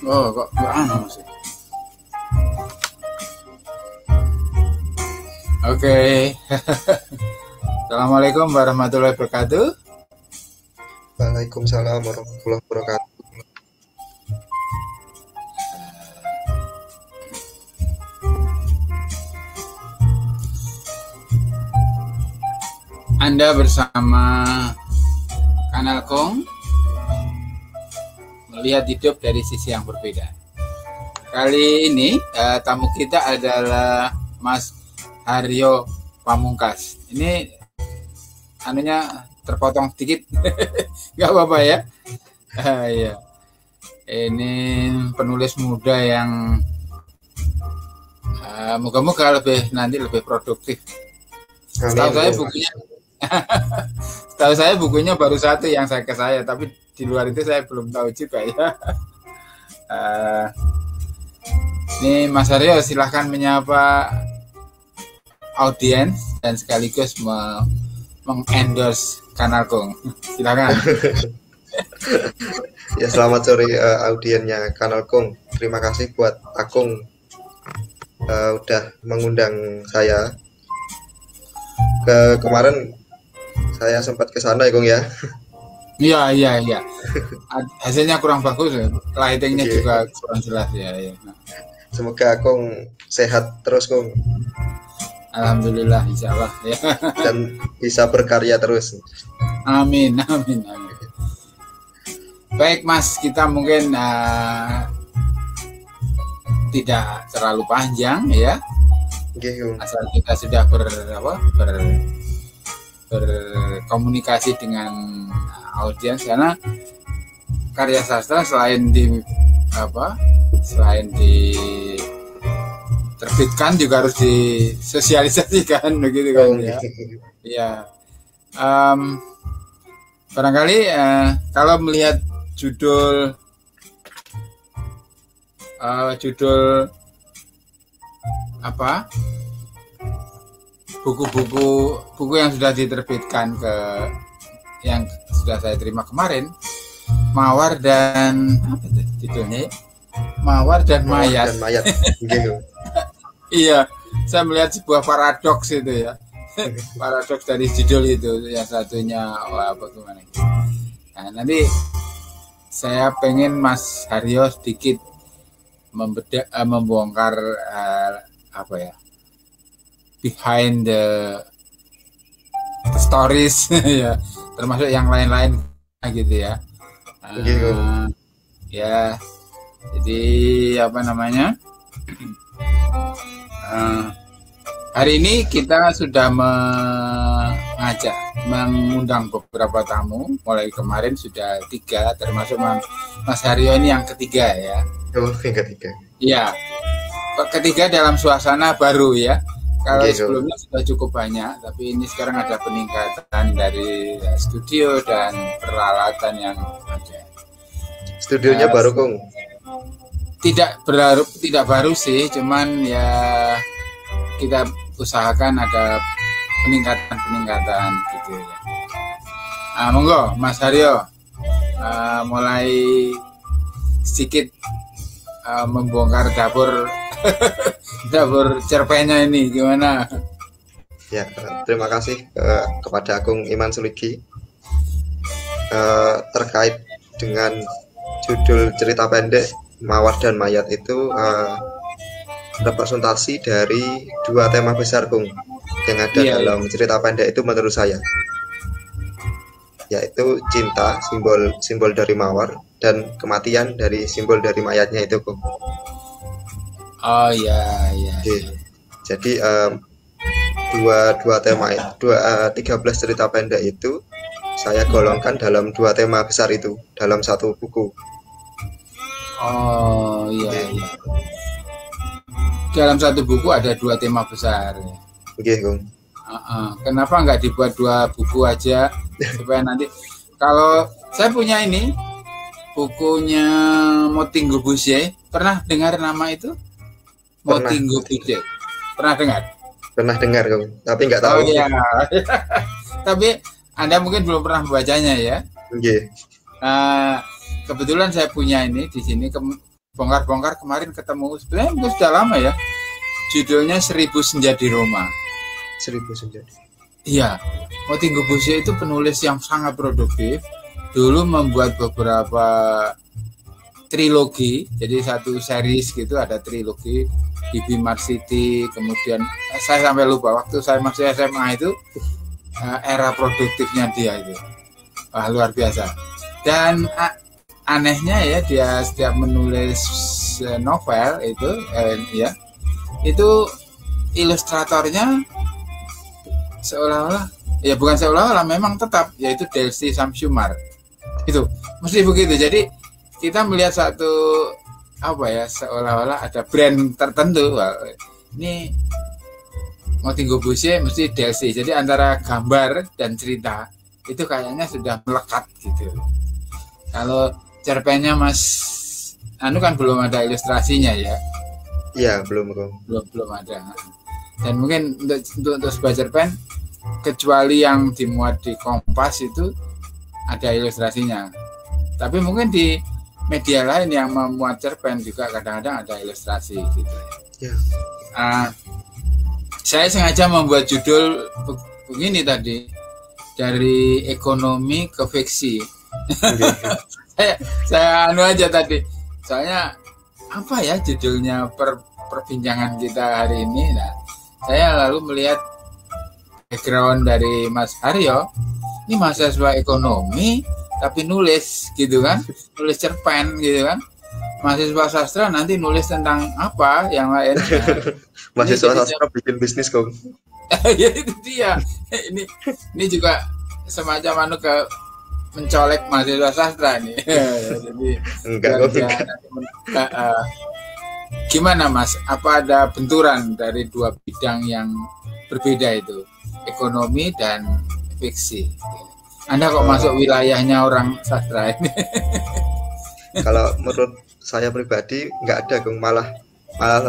Oh, kok nggak anu sih? Oke. Assalamualaikum warahmatullahi wabarakatuh. Waalaikumsalam warahmatullahi wabarakatuh. Anda bersama Kanal Kong melihat hidup dari sisi yang berbeda. Kali ini tamu kita adalah Mas Haryo Pamungkas. Ini anunya terpotong sedikit, nggak apa-apa ya. Ya. Ini penulis muda yang moga-moga nanti lebih produktif. Setahu saya bukunya baru satu yang saya ke saya, tapi di luar itu saya belum tahu juga ya. Ini Mas Haryo silahkan menyapa audiens dan sekaligus mengendorse Kanal Kong. Silakan. Ya, selamat sore audiennya Kanal Kong. Terima kasih buat Akung udah mengundang saya. Kemarin saya sempat ke sana ya, Kong ya. Iya. Hasilnya kurang bagus, lightingnya juga kurang jelas ya. Semoga Akung sehat terus, Kong. Alhamdulillah, insya Allah ya. Dan bisa berkarya terus. Amin. Baik Mas, kita mungkin tidak terlalu panjang ya. Asal kita sudah berkomunikasi dengan audiens, karena karya sastra selain diterbitkan juga harus disosialisasikan begitu kan ya. Iya. Barangkali kalau melihat judul buku yang sudah diterbitkan yang sudah saya terima kemarin, Mawar dan apa itu judulnya? Mawar dan Mayat. Iya, saya melihat sebuah paradoks itu ya. Paradoks dari judul itu, yang satunya bagaimana? Nah, nanti saya pengen Mas Haryo sedikit membongkar behind the stories ya, termasuk yang lain-lain gitu ya. Ya, jadi hari ini kita sudah mengundang beberapa tamu. Mulai kemarin sudah 3, termasuk Mas Haryo ini yang ketiga ya. Yang ketiga. Iya, ketiga dalam suasana baru ya. Kalau sebelumnya sudah cukup banyak, tapi ini sekarang ada peningkatan dari studio dan peralatan yang ada. Studionya baru, Kong? Tidak baru sih, cuman ya kita usahakan ada peningkatan gitu ya. Monggo Mas Haryo, mulai sedikit membongkar dapur cerpennya ini gimana? Ya, terima kasih kepada Agung Iman Suligi terkait dengan judul cerita pendek Mawar dan Mayat itu representasi dari 2 tema besar, Kung, yang ada dalam cerita pendek itu menurut saya, yaitu cinta, simbol dari mawar, dan kematian dari simbol dari mayatnya itu, Kung. Oh iya. Jadi dua tema 13 cerita pendek itu saya golongkan dalam 2 tema besar itu dalam satu buku. Oh iya. Dalam satu buku ada 2 tema besar. Oke, Kung. Kenapa nggak dibuat 2 buku aja supaya nanti, kalau saya punya ini bukunya Motinggo Busye, pernah dengar nama itu? Motinggo Busye, pernah dengar? Pernah dengar, Kung, tapi nggak tahu. Oh iya. Tapi Anda mungkin belum pernah membacanya ya? Oke. Kebetulan saya punya ini di sini, bongkar-bongkar kemarin ketemu, sebenarnya itu sudah lama ya, judulnya 1000 Senja di Roma. 1000 Senja. Iya, Motinggo Bosio itu penulis yang sangat produktif. Dulu membuat beberapa trilogi, jadi satu series gitu, ada trilogi Bibi Marsiti, kemudian saya sampai lupa waktu saya masih SMA itu era produktifnya dia itu. Wah, luar biasa. Dan anehnya ya, dia setiap menulis novel itu ya, itu ilustratornya seolah-olah, ya bukan seolah-olah, memang tetap, yaitu Delsi Samsumar. Itu mesti begitu. Jadi kita melihat satu apa ya, seolah-olah ada brand tertentu. Wah, ini Motinggo Bosio mesti Delsi. Jadi antara gambar dan cerita itu kayaknya sudah melekat gitu. Kalau cerpennya Mas Anu kan belum ada ilustrasinya ya? Iya, belum ada. Dan mungkin untuk sebuah cerpen, kecuali yang dimuat di Kompas itu ada ilustrasinya. Tapi mungkin di media lain yang memuat cerpen juga kadang-kadang ada ilustrasi gitu. Ya. Saya sengaja membuat judul begini tadi, dari ekonomi ke fiksi. saya anu aja tadi. Soalnya apa ya judulnya perbincangan kita hari ini. Nah, saya lalu melihat background dari Mas Aryo. Ini mahasiswa ekonomi tapi nulis gitu kan, nulis cerpen gitu kan. Mahasiswa sastra nanti nulis tentang apa yang lain. Mahasiswa sastra bikin bisnis kok. Ya itu dia. Ini juga semacam anu ke mencolek mahasiswa sastra nih. Jadi enggak. Gimana Mas? Apa ada benturan dari dua bidang yang berbeda itu, ekonomi dan fiksi? Anda kok masuk wilayahnya orang sastra ini? Kalau menurut saya pribadi nggak ada, malah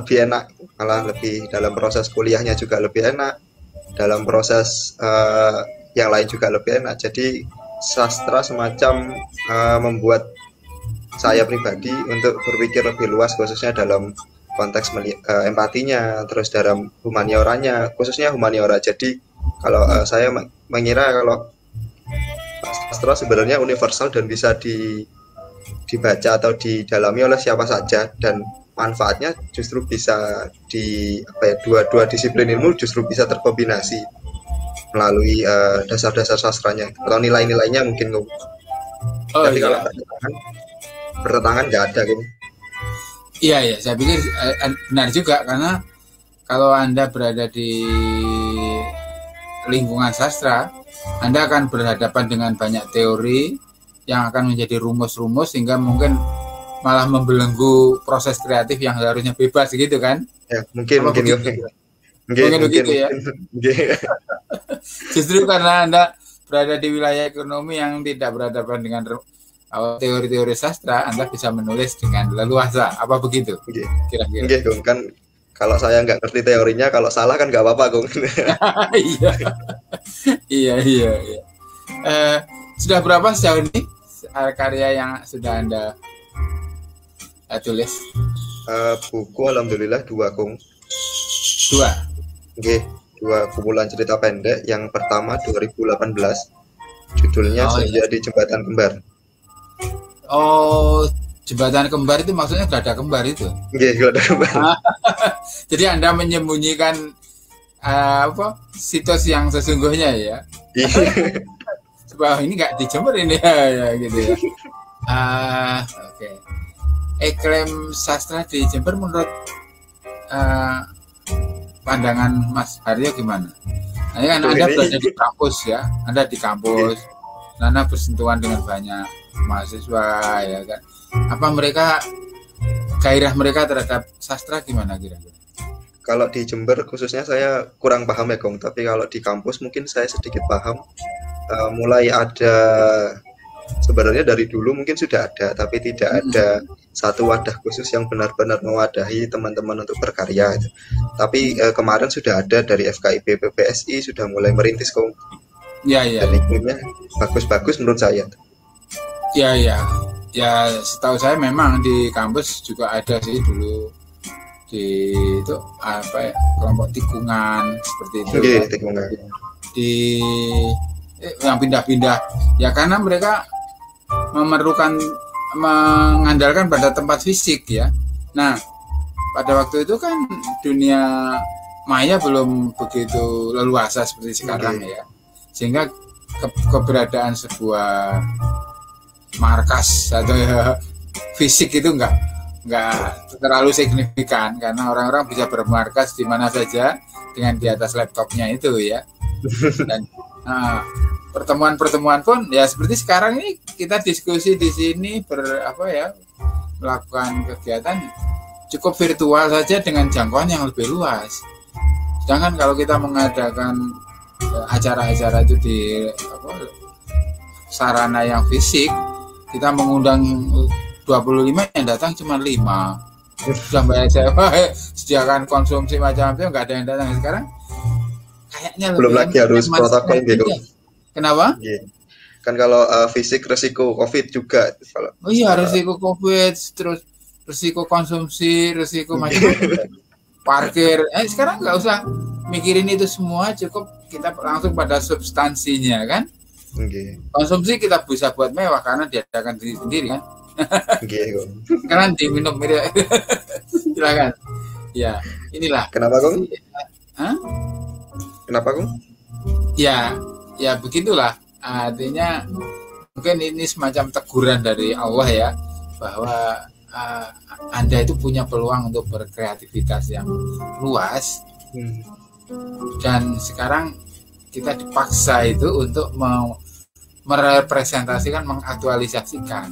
lebih enak, malah lebih dalam proses kuliahnya juga lebih enak, dalam proses yang lain juga lebih enak. Jadi sastra semacam membuat saya pribadi untuk berpikir lebih luas, khususnya dalam konteks empatinya, terus dalam humanioranya, khususnya humaniora. Jadi kalau saya mengira kalau sastra sebenarnya universal dan bisa dibaca atau didalami oleh siapa saja, dan manfaatnya justru bisa dua disiplin ilmu justru bisa terkombinasi melalui dasar-dasar sastranya atau nilai-nilainya mungkin. Tapi iya. kalau bertentangan nggak ada gitu. Iya, saya pikir benar juga, karena kalau Anda berada di lingkungan sastra, Anda akan berhadapan dengan banyak teori yang akan menjadi rumus-rumus sehingga mungkin malah membelenggu proses kreatif yang harusnya bebas gitu kan? Ya, mungkin begitu ya. Justru karena Anda berada di wilayah ekonomi yang tidak berhadapan dengan teori-teori sastra, Anda bisa menulis dengan leluasa. Apa begitu? Kira-kira. Kan kalau saya nggak ngerti teorinya, kalau salah kan nggak apa-apa, Gong. Iya. Sudah berapa sejauh ini karya yang sudah Anda tulis? Buku alhamdulillah 2, Gong. 2 kumpulan cerita pendek. Yang pertama 2018, judulnya Senja di Jembatan Kembar. Oh, Jembatan Kembar itu maksudnya Geladak Kembar itu? Geladak Kembar. Jadi Anda menyembunyikan situs yang sesungguhnya ya? Sebab ini nggak di Jember ini ya gitu ya. Oke. Iklim sastra di Jember menurut pandangan Mas Aryo gimana? Nah, kan Anda berada di kampus ya, Anda di kampus, Anda bersentuhan dengan banyak mahasiswa ya kan. Apa gairah mereka terhadap sastra gimana kira-kira? Kalau di Jember khususnya saya kurang paham ya, Gong. Tapi kalau di kampus mungkin saya sedikit paham. Mulai ada, sebenarnya dari dulu mungkin sudah ada, tapi tidak ada satu wadah khusus yang benar-benar mewadahi teman-teman untuk berkarya. Tapi kemarin sudah ada dari FKIP PPSI sudah mulai merintis, Gong. Iya. Dan iklimnya bagus-bagus menurut saya. Iya. Ya setahu saya memang di kampus juga ada sih dulu di itu apa ya, kelompok tikungan seperti itu. Oke, ya. tikungan. Di yang pindah-pindah ya karena mereka memerlukan mengandalkan pada tempat fisik ya. Nah, pada waktu itu kan dunia maya belum begitu leluasa seperti sekarang ya. Sehingga keberadaan sebuah markas atau ya, fisik itu enggak terlalu signifikan karena orang-orang bisa bermarkas di mana saja dengan di atas laptopnya itu ya. Dan pertemuan-pertemuan pun ya seperti sekarang ini kita diskusi di sini melakukan kegiatan cukup virtual saja dengan jangkauan yang lebih luas. Sedangkan kalau kita mengadakan acara-acara itu di sarana yang fisik, kita mengundang 25 yang datang cuma 5. Sudah bayar sewa, sediakan konsumsi macam itu nggak ada yang datang. Sekarang kayaknya belum lagi harus protokol gitu. Kenapa? Kan kalau fisik resiko COVID juga. Kalau, oh iya, resiko COVID, terus resiko konsumsi, resiko macam-macam. Parkir. Sekarang nggak usah mikirin itu semua, cukup kita langsung pada substansinya kan. Konsumsi kita bisa buat mewah karena diadakan diri sendiri kan. Sekarang diminum silakan. Ya, inilah. Kenapa Kong? Kenapa Kong? Ya begitulah. Artinya mungkin ini semacam teguran dari Allah ya bahwa Anda itu punya peluang untuk berkreativitas yang luas. Dan sekarang kita dipaksa itu untuk merepresentasikan, mengaktualisasikan.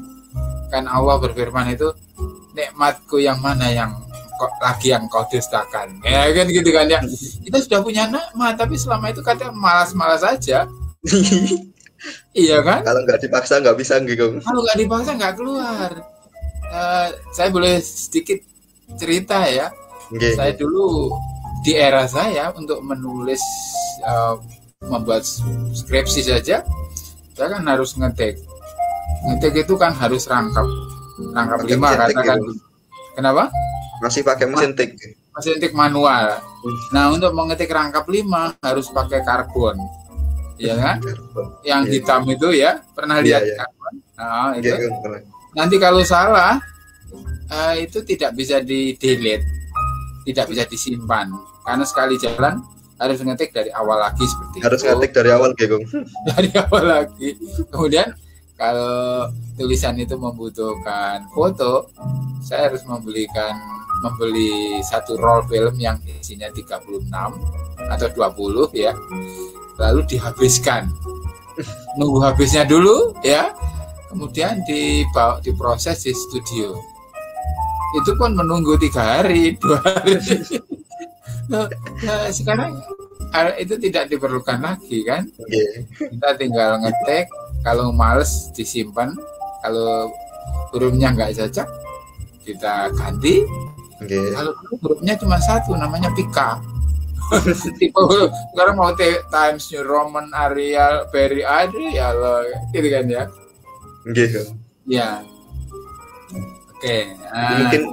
Kan Allah berfirman itu, nikmatku yang mana yang kau dustakan. Ya kan gitu kan ya. Kita sudah punya nikmat, tapi selama itu kadang malas-malas aja. Iya kan? Kalau nggak dipaksa nggak bisa gitu. Kalau nggak dipaksa nggak keluar. Saya boleh sedikit cerita ya. Saya dulu di era saya untuk menulis membuat skripsi saja, saya kan harus ngetik itu kan harus rangkap 5 katakan. Kenapa? Masih pakai mesin tik. Mesin tik manual. Nah, untuk mengetik rangkap 5 harus pakai karbon, ya kan? Yang hitam itu ya, pernah lihat karbon? Nah, itu. Nanti kalau salah itu tidak bisa di delete, tidak bisa disimpan karena sekali jalan harus ngetik dari awal lagi seperti harus itu. Ngetik dari awal gitu. Dari awal lagi. Kemudian kalau tulisan itu membutuhkan foto, saya harus membeli satu roll film yang isinya 36 atau 20 ya. Lalu dihabiskan. Nunggu habisnya dulu ya. Kemudian diproses di studio. Itu pun menunggu 3 hari, 2 hari. Nah, sekarang itu tidak diperlukan lagi kan. Kita tinggal ngetik, kalau males disimpan, kalau hurufnya nggak cocok kita ganti. Kalau hurufnya cuma 1 namanya Pika. Tipe huruf sekarang mau Times New Roman Arial Berry ya loh, gitu kan ya. Ya. Oke. Mungkin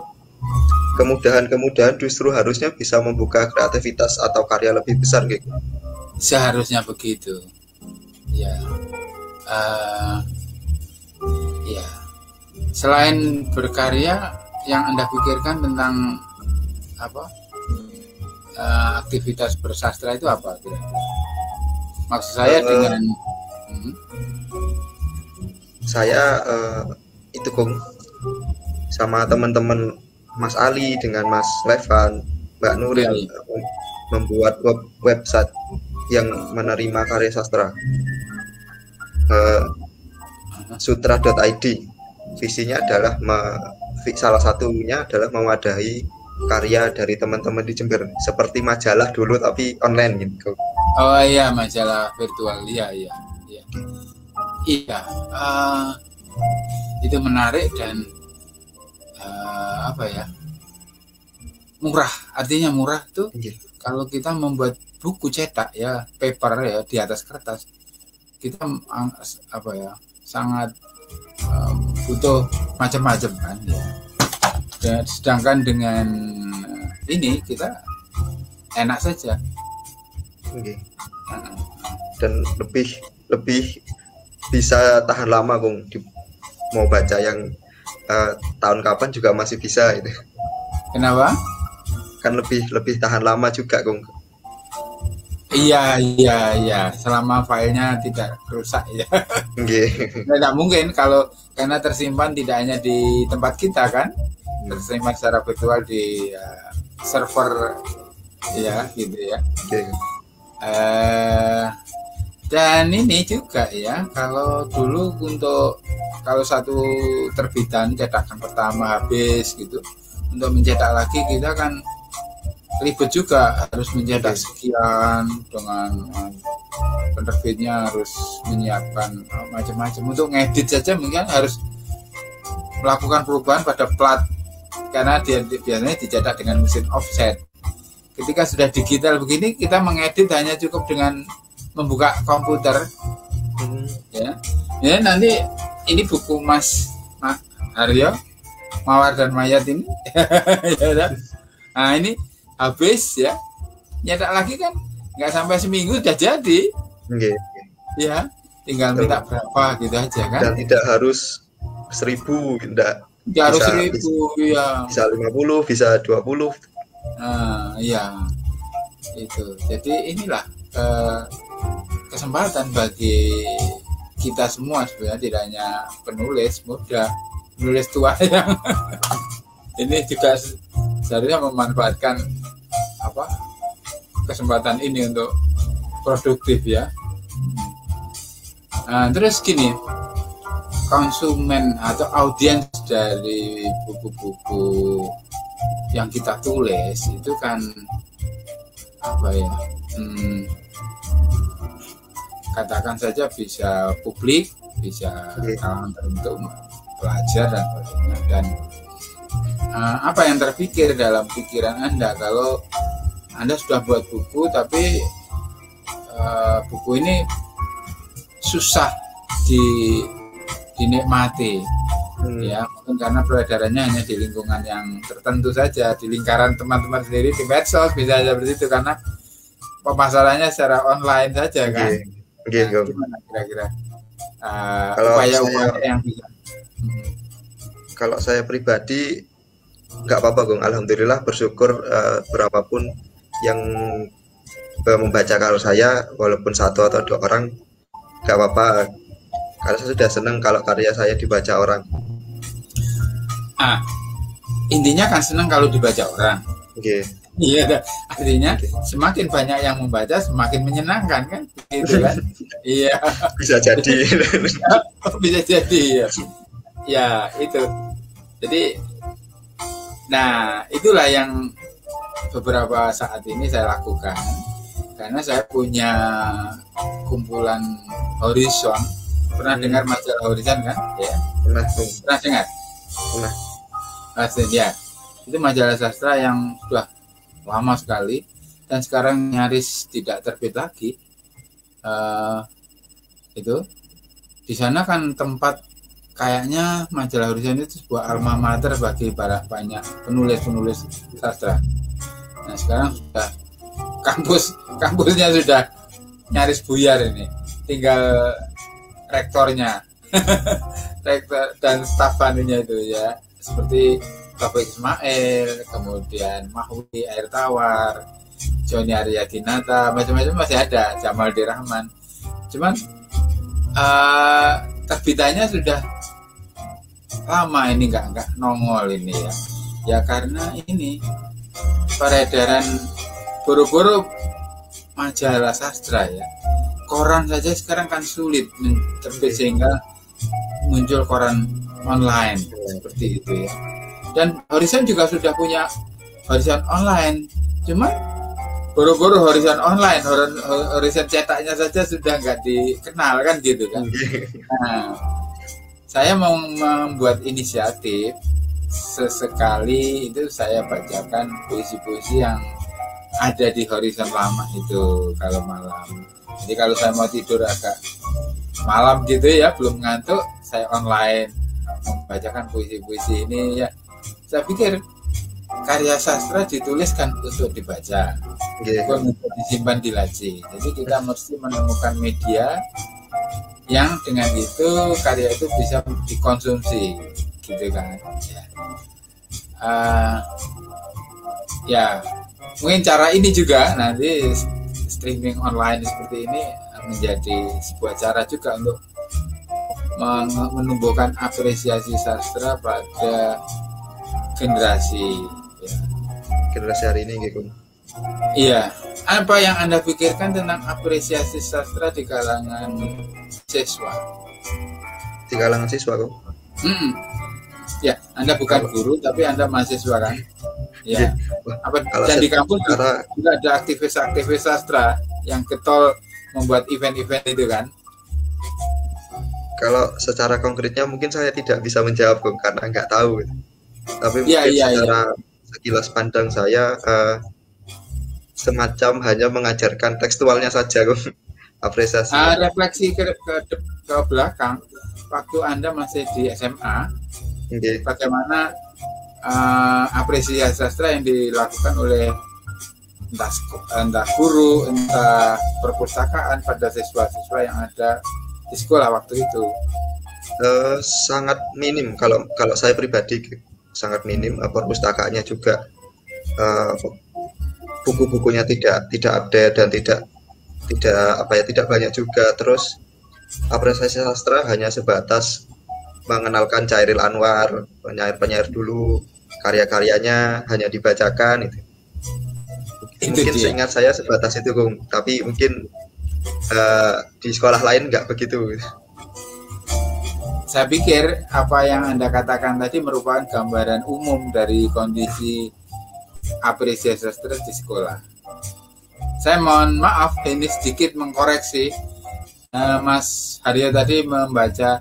kemudahan justru harusnya bisa membuka kreativitas atau karya lebih besar gitu. Seharusnya begitu. Ya. Ya. Selain berkarya, yang Anda pikirkan tentang aktivitas bersastra itu apa? Maksud saya dengan saya itu Kong sama teman-teman Mas Ali dengan Mas Levan, Mbak Nurin membuat website yang menerima karya sastra, sutra.id. Visinya adalah salah satunya adalah mewadahi karya dari teman-teman di Jember, seperti majalah dulu tapi online gitu. Oh iya, majalah virtual, iya. Itu menarik dan murah. Artinya murah tuh kalau kita membuat buku cetak ya, paper ya, di atas kertas, kita sangat butuh macam-macam kan ya. Dan sedangkan dengan ini kita enak saja. Okay. Dan lebih bisa tahan lama, Kung. Mau baca yang tahun kapan juga masih bisa itu. Kenapa? Kan lebih tahan lama juga, Kung. Iya. Selama filenya tidak rusak ya. Okay. Tidak mungkin kalau karena tersimpan tidak hanya di tempat kita kan, tersimpan secara virtual di server ya gitu ya. Okay. Dan ini juga ya, kalau dulu kalau satu terbitan cetakan pertama habis gitu, untuk mencetak lagi kita kan ribet juga, harus mencetak sekian, dengan penerbitnya harus menyiapkan macam-macam. Untuk ngedit saja mungkin harus melakukan perubahan pada plat, karena dia biasanya dicetak dengan mesin offset. Ketika sudah digital begini, kita mengedit hanya cukup dengan membuka komputer. Ya nanti ini buku Mas Aryo, Mawar dan Mayat ini. Ya, nah ini habis ya, nyetak lagi kan nggak sampai seminggu udah jadi. Okay. Ya tinggal minta berapa gitu aja kan. Dan tidak harus 1.000, tidak harus 1.000 ya. Bisa 50, bisa 20. Iya itu. Jadi inilah kesempatan bagi kita semua sebenarnya, tidak hanya penulis muda, penulis tua yang ini juga seharusnya memanfaatkan kesempatan ini untuk produktif ya. Terus gini, konsumen atau audiens dari buku-buku yang kita tulis itu kan katakan saja bisa publik, bisa kalangan tertentu, pelajar dan sebagainya. Dan apa yang terpikir dalam pikiran Anda kalau Anda sudah buat buku tapi buku ini susah dinikmati, ya mungkin karena peredarannya hanya di lingkungan yang tertentu saja, di lingkaran teman-teman sendiri, di medsos bisa seperti itu, karena pemasarannya secara online saja kan. Gimana kira-kira upaya-upaya yang bisa? Kalau saya pribadi nggak apa-apa, Gung. Alhamdulillah, bersyukur berapapun yang membaca kalau saya, walaupun satu atau dua orang, nggak apa-apa. Karena saya sudah senang kalau karya saya dibaca orang. Intinya kan senang kalau dibaca orang. Iya, artinya semakin banyak yang membaca semakin menyenangkan kan, gitu kan? Iya. Bisa jadi. Bisa jadi ya. Ya itu. Jadi, nah itulah yang beberapa saat ini saya lakukan, karena saya punya kumpulan Horizon. Pernah dengar majalah Horizon kan? Ya. Pernah dengar? Pernah. Ya. Itu majalah sastra yang sudah lama sekali dan sekarang nyaris tidak terbit lagi. Itu di sana kan tempat, kayaknya majalah Horizon itu sebuah alma mater bagi banyak penulis sastra. Nah sekarang sudah kampusnya sudah nyaris buyar ini, tinggal rektornya rektor dan staf anunya itu ya, seperti Taufik Ismail, kemudian Mahwi Air Tawar, Joni Aryadinata, macam-macam masih ada, Jamal Dirahman. Cuman terbitannya sudah lama ini nggak nongol ini ya. Ya karena ini peredaran boro-boro majalah sastra ya. Koran saja sekarang kan sulit terbit sehingga muncul koran online seperti itu ya. Dan Horizon juga sudah punya Horizon online, cuma boro-boro Horizon online, Horizon cetaknya saja sudah nggak dikenal kan gitu kan. Nah, saya mau membuat inisiatif, sesekali itu saya bacakan puisi-puisi yang ada di Horizon lama itu kalau malam. Jadi kalau saya mau tidur agak malam gitu ya, belum ngantuk, saya online membacakan puisi-puisi ini ya. Saya pikir karya sastra dituliskan untuk dibaca, bukan untuk disimpan di laci. Jadi kita mesti menemukan media yang dengan itu karya itu bisa dikonsumsi, gitu kan? Ya, mungkin cara ini juga nanti streaming online seperti ini menjadi sebuah cara juga untuk menumbuhkan apresiasi sastra pada generasi hari ini gitu. Iya, apa yang Anda pikirkan tentang apresiasi sastra di kalangan siswa? Di kalangan siswa kok? Ya, Anda bukan guru tapi Anda mahasiswa kan? Ya. Apa dan di kampus juga ada aktivis-aktivis sastra yang getol membuat event-event itu kan? Kalau secara konkretnya mungkin saya tidak bisa menjawab kok karena nggak tahu. Tapi mungkin secara sekilas pandang saya semacam hanya mengajarkan tekstualnya saja kok. Apresiasi. Refleksi ke belakang waktu Anda masih di SMA, bagaimana apresiasi sastra yang dilakukan oleh entah guru, entah perpustakaan pada siswa-siswa yang ada di sekolah waktu itu? Sangat minim kalau saya pribadi, sangat minim. Perpustakaannya juga buku-bukunya tidak update dan tidak banyak juga. Terus apresiasi sastra hanya sebatas mengenalkan Chairil Anwar, penyair dulu, karya-karyanya hanya dibacakan itu. Mungkin seingat saya sebatas itu, Kung. Tapi mungkin di sekolah lain nggak begitu. Saya pikir apa yang Anda katakan tadi merupakan gambaran umum dari kondisi apresiasi sastra di sekolah. Saya mohon maaf ini sedikit mengkoreksi. Mas Haryo tadi membaca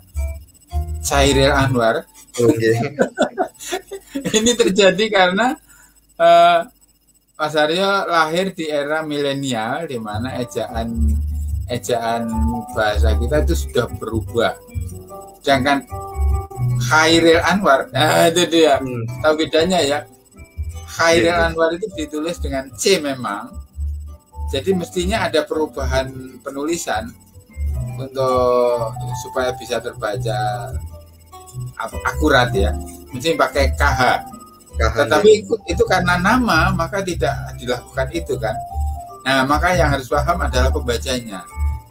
Chairil Anwar. Ini terjadi karena Mas Haryo lahir di era milenial di mana ejaan bahasa kita itu sudah berubah. Sedangkan Chairil Anwar, itu dia, tahu bedanya ya. Chairil Anwar itu ditulis dengan C memang, jadi mestinya ada perubahan penulisan untuk supaya bisa terbaca akurat ya, mesti pakai KH. Tetapi itu karena nama maka tidak dilakukan itu kan. Nah maka yang harus paham adalah pembacanya.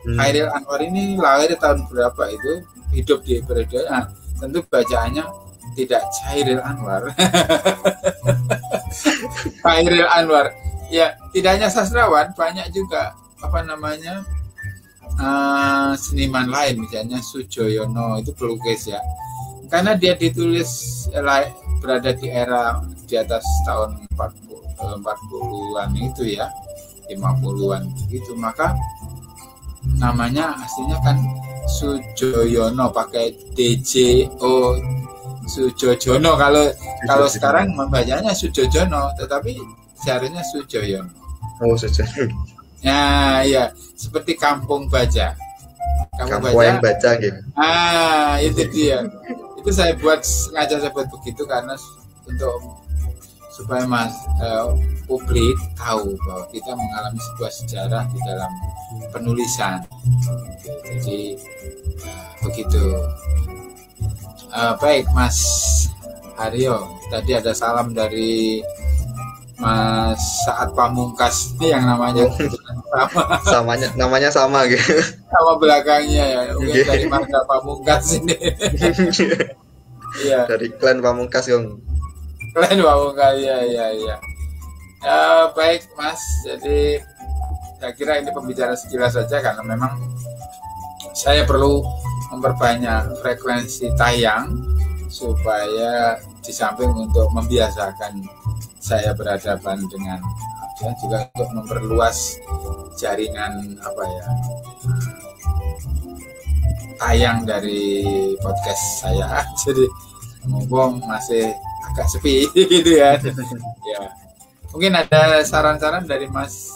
Chairil Anwar ini lahir tahun berapa itu, hidup di periode, tentu bacaannya tidak Chairil Anwar. Chairil Anwar. Ya, tidak hanya sastrawan, banyak juga seniman lain, misalnya Sujoyono itu pelukis ya. Karena dia ditulis berada di era di atas tahun 40-an itu ya, 50-an gitu, maka namanya aslinya kan Sujoyono pakai DJO Sujojono. Kalau sekarang membacanya Sujojono, tetapi seharusnya Sujoyono. Oh, Sujoyono. Nah, ya seperti Kampung Baca. Kampung Baca gitu. Itu dia. Itu saya sengaja buat begitu karena supaya publik tahu bahwa kita mengalami sebuah sejarah di dalam penulisan. Jadi begitu. Baik Mas Haryo, tadi ada salam dari Mas Saat Pamungkas ini yang namanya sama. Namanya sama gitu. Sama belakangnya ya. Mungkin dari marga Pamungkas ini. Iya. Dari klan Pamungkas, Kong. Klan Pamungkas, ya. Baik Mas, jadi saya kira ini pembicaraan sekilas saja karena memang saya perlu memperbanyak frekuensi tayang supaya di samping untuk membiasakan saya berhadapan dengan juga untuk memperluas jaringan tayang dari podcast saya. Jadi mumpung masih agak sepi gitu ya. Ya. Mungkin ada saran-saran dari Mas,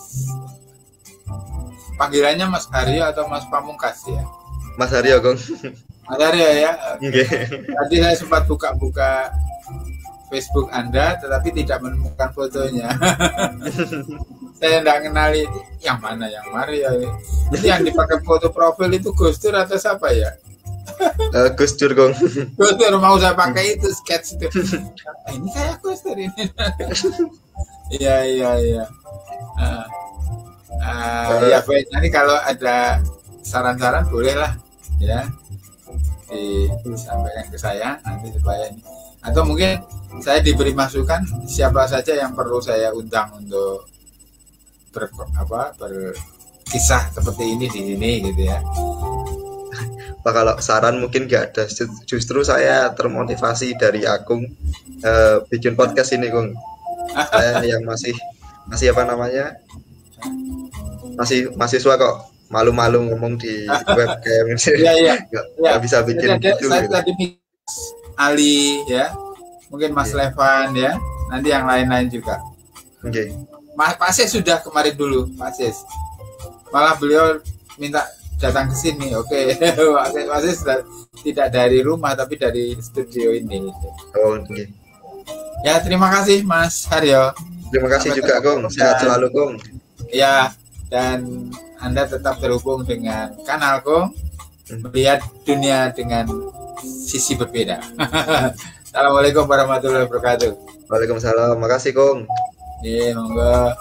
panggilannya Mas Haryo atau Mas Pamungkas ya? Mas Haryo, Kong. Mas Aryo ya. Nggih. Tadi saya sempat buka-buka Facebook Anda, tetapi tidak menemukan fotonya. Saya tidak kenali yang mana yang Mario. Jadi yang dipakai foto profil itu Gus Dur atau siapa ya? Gus Dur, Gong. Gus Dur mau saya pakai itu sketch itu. Ini kayak Gus Dur ini. Iya. Ya baik. Nanti kalau ada saran-saran bolehlah ya disampaikan ke saya nanti supaya ini. Atau mungkin saya diberi masukan siapa saja yang perlu saya undang untuk berkisah seperti ini di sini gitu ya. Pak, kalau saran mungkin nggak ada, justru saya termotivasi dari Agung bikin podcast ini, Kung. Saya yang masih apa namanya, masih mahasiswa kok, malu-malu ngomong di web kayak gitu. Iya. Nggak bisa bikin gitu. Saya tadi Ali ya, mungkin Mas Levan ya, nanti yang lain-lain juga. Oke. Pak Sis sudah kemarin dulu, Pak Sis. Malah beliau minta datang ke sini. Oke. Pak Sis tidak dari rumah tapi dari studio ini. Oh, oke. Ya, terima kasih Mas Haryo. Terima kasih juga, Gong. Sehat selalu, Gong. Ya, dan Anda tetap terhubung dengan kanal Gong, melihat dunia dengan sisi berbeda. Assalamualaikum warahmatullahi wabarakatuh. Waalaikumsalam. Makasih, Gong. Iya, monggo.